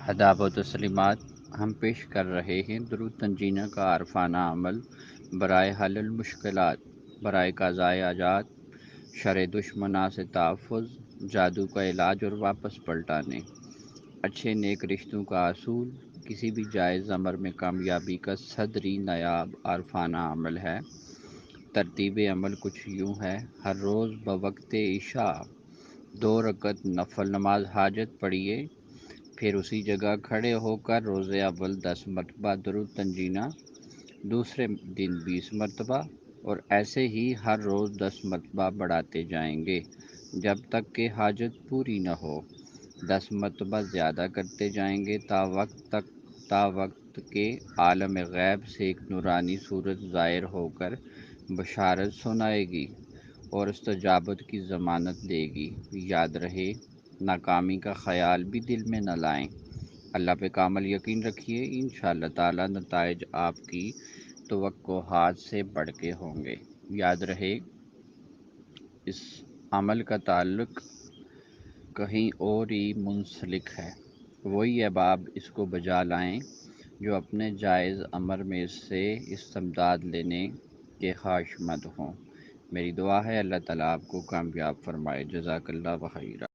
آداب و تسلیمات۔ ہم پیش کر رہے ہیں درود تنجینہ کا عارفانہ عمل برائے حل المشکلات، برائے قضائے حاجات، شر دشمناں سے تحفظ، جادو کا علاج اور واپس پلٹانے، اچھے نیک رشتوں کا اصول، کسی بھی جائز امر میں کامیابی کا صدری نایاب عارفانہ عمل ہے۔ ترتیب عمل کچھ یوں ہے: ہر روز بوقت عشاء 2 رکعت نفل نماز حاجت پڑھیے، پھر اسی جگہ کھڑے ہو کر روز اول 10 مرتبہ درود تنجینہ، دوسرے دن 20 مرتبہ، اور ایسے ہی ہر روز 10 مرتبہ بڑھاتے جائیں گے جب تک کہ حاجت پوری نہ ہو۔ 10 مرتبہ زیادہ کرتے جائیں گے تا وقت کے عالم غیب سے ایک نورانی صورت ظاہر ہو کر بشارت سنائے گی اور استجابت کی ضمانت دے گی۔ یاد رہے، ناکامی کا خیال بھی دل میں نہ لائیں، اللہ پہ کامل یقین رکھیے، انشاءاللہ تعالی نتائج آپ کی توقعات سے بڑھ کے ہوں گے۔ یاد رہے، اس عمل کا تعلق کہیں اور ہی منسلک ہے، وہی احباب اس کو بجا لائیں جو اپنے جائز امر میں سے استمداد لینے کے خواہشمند ہوں۔ میری دعا ہے اللہ تعالیٰ آپ کو کامیاب فرمائے۔ جزاک اللہ بخیر۔